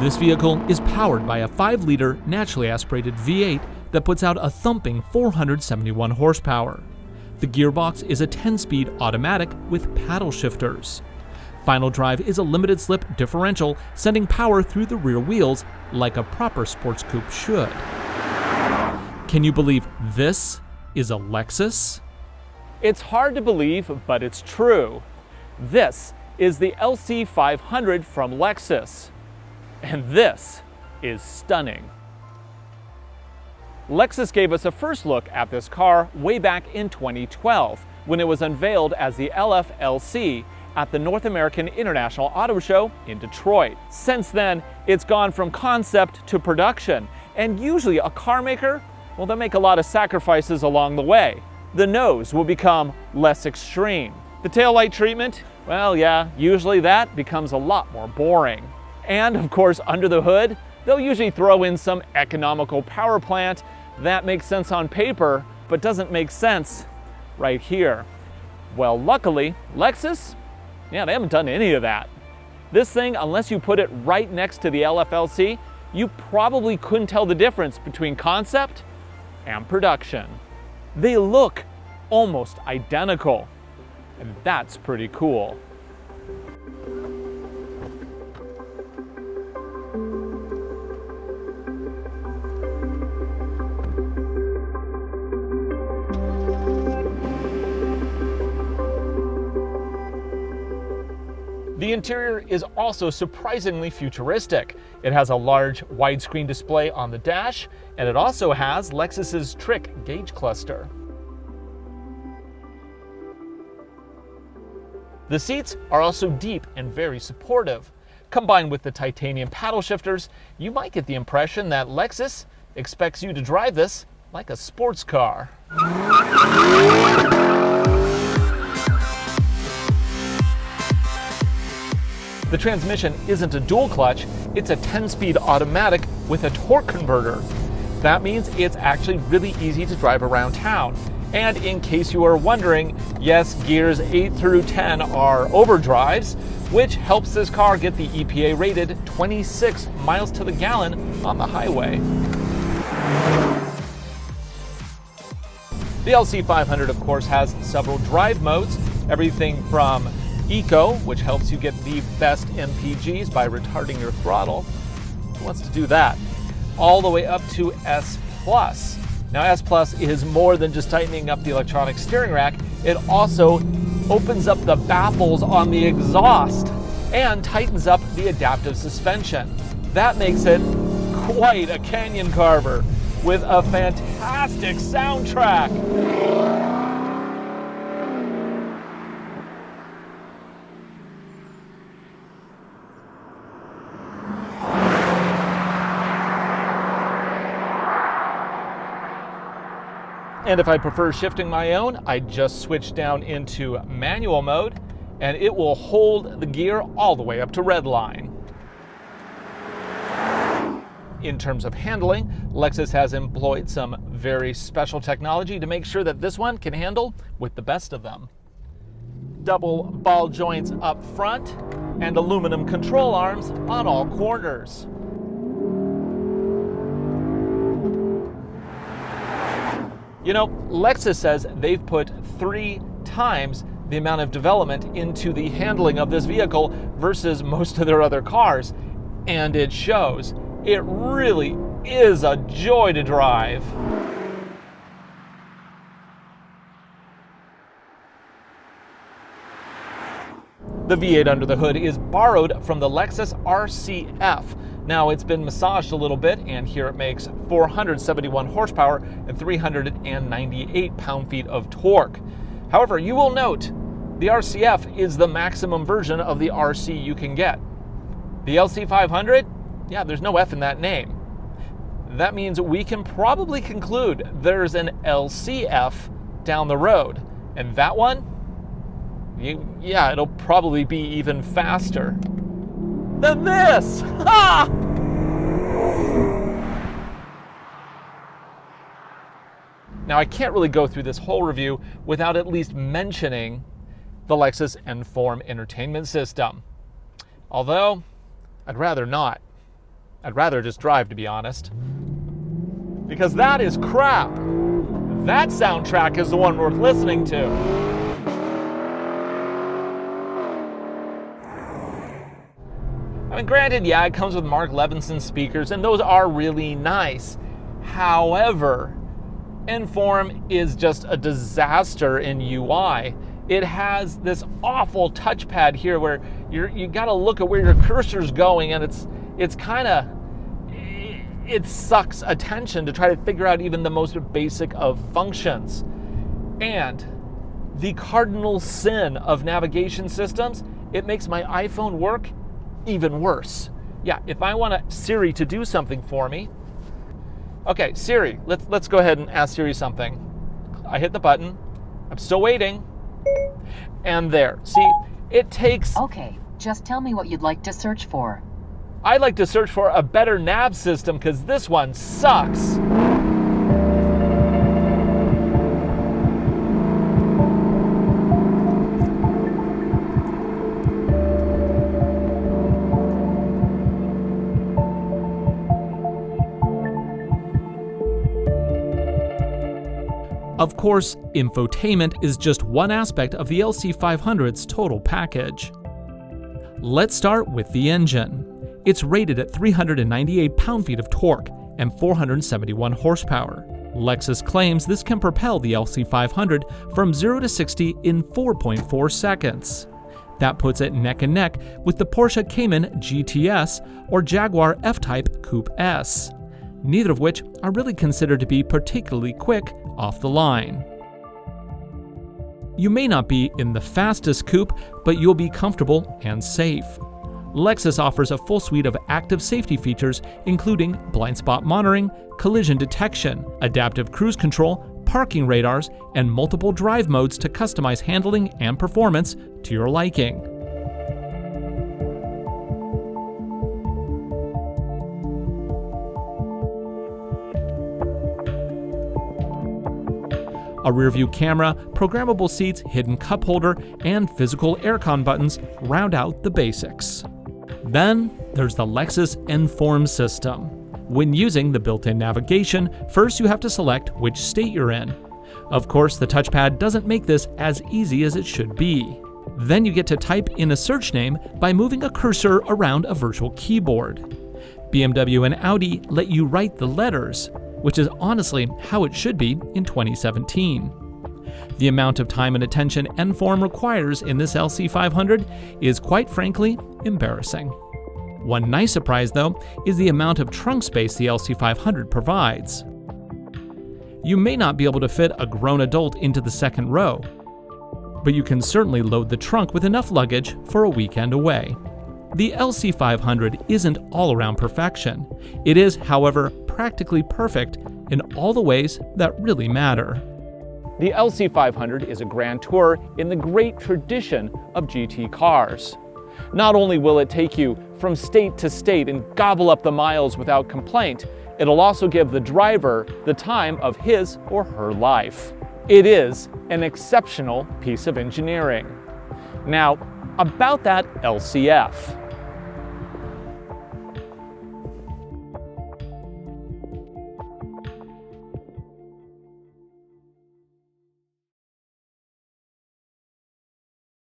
This vehicle is powered by a 5-liter naturally aspirated V8 that puts out a thumping 471 horsepower. The gearbox is a 10-speed automatic with paddle shifters. Final drive is a limited slip differential, sending power through the rear wheels like a proper sports coupe should. Can you believe this is a Lexus? It's hard to believe, but it's true. This is the LC500 from Lexus. And this is stunning. Lexus gave us a first look at this car way back in 2012 when it was unveiled as the LF-LC at the North American International Auto Show in Detroit. Since then, it's gone from concept to production, and usually a car maker, well, they'll make a lot of sacrifices along the way. The nose will become less extreme. The taillight treatment, well, yeah, usually that becomes a lot more boring. And of course, under the hood, they'll usually throw in some economical power plant that makes sense on paper, but doesn't make sense right here. Well, luckily, Lexus, yeah, they haven't done any of that. This thing, unless you put it right next to the LF-LC, you probably couldn't tell the difference between concept and production. They look almost identical, and that's pretty cool. The interior is also surprisingly futuristic. It has a large widescreen display on the dash, and it also has Lexus's Trick gauge cluster. The seats are also deep and very supportive. Combined with the titanium paddle shifters, you might get the impression that Lexus expects you to drive this like a sports car. The transmission isn't a dual clutch, it's a 10-speed automatic with a torque converter. That means it's actually really easy to drive around town. And in case you are wondering, yes, gears 8 through 10 are overdrives, which helps this car get the EPA rated 26 miles to the gallon on the highway. The LC500, of course, has several drive modes, everything from Eco, which helps you get the best MPGs by retarding your throttle. Who wants to do that? All the way up to S+. Now, S+ is more than just tightening up the electronic steering rack. It also opens up the baffles on the exhaust and tightens up the adaptive suspension. That makes it quite a canyon carver with a fantastic soundtrack. And if I prefer shifting my own, I just switch down into manual mode, and it will hold the gear all the way up to red line. In terms of handling, Lexus has employed some very special technology to make sure that this one can handle with the best of them. Double ball joints up front and aluminum control arms on all corners. You know, Lexus says they've put 3 times the amount of development into the handling of this vehicle versus most of their other cars, and it shows. It really is a joy to drive. The V8 under the hood is borrowed from the Lexus RCF. Now, it's been massaged a little bit, and here it makes 471 horsepower and 398 pound-feet of torque. However, you will note the RCF is the maximum version of the RC you can get. The LC500, yeah, there's no F in that name. That means we can probably conclude there's an LCF down the road, and that one, yeah, it'll probably be even faster than this. Ha! Now, I can't really go through this whole review without at least mentioning the Lexus Inform entertainment system. Although, I'd rather not. I'd rather just drive, to be honest. Because that is crap. That soundtrack is the one worth listening to. I mean, granted, yeah, it comes with Mark Levinson speakers, and those are really nice. However, Infotainment is just a disaster in UI. It has this awful touchpad here where you gotta look at where your cursor's going, and it sucks attention to try to figure out even the most basic of functions. And the cardinal sin of navigation systems, it makes my iPhone work even worse. Yeah, if I want Siri to do something for me, okay, Siri, let's go ahead and ask Siri something. I hit the button, I'm still waiting, and there. See, it takes... Okay, just tell me what you'd like to search for. I'd like to search for a better nav system because this one sucks. Of course, infotainment is just one aspect of the LC500's total package. Let's start with the engine. It's rated at 398 pound-feet of torque and 471 horsepower. Lexus claims this can propel the LC500 from 0 to 60 in 4.4 seconds. That puts it neck and neck with the Porsche Cayman GTS or Jaguar F-Type Coupe S, neither of which are really considered to be particularly quick off the line. You may not be in the fastest coupe, but you'll be comfortable and safe. Lexus offers a full suite of active safety features, including blind spot monitoring, collision detection, adaptive cruise control, parking radars, and multiple drive modes to customize handling and performance to your liking. A rear-view camera, programmable seats, hidden cup holder, and physical aircon buttons round out the basics. Then, there's the Lexus Infotainment system. When using the built-in navigation, first you have to select which state you're in. Of course, the touchpad doesn't make this as easy as it should be. Then you get to type in a search name by moving a cursor around a virtual keyboard. BMW and Audi let you write the letters, which is honestly how it should be in 2017. The amount of time and attention Infotainment requires in this LC500 is quite frankly embarrassing. One nice surprise though is the amount of trunk space the LC500 provides. You may not be able to fit a grown adult into the second row, but you can certainly load the trunk with enough luggage for a weekend away. The LC500 isn't all around perfection. It is, however, practically perfect in all the ways that really matter. The LC500 is a grand tour in the great tradition of GT cars. Not only will it take you from state to state and gobble up the miles without complaint, it'll also give the driver the time of his or her life. It is an exceptional piece of engineering. Now, about that LCF.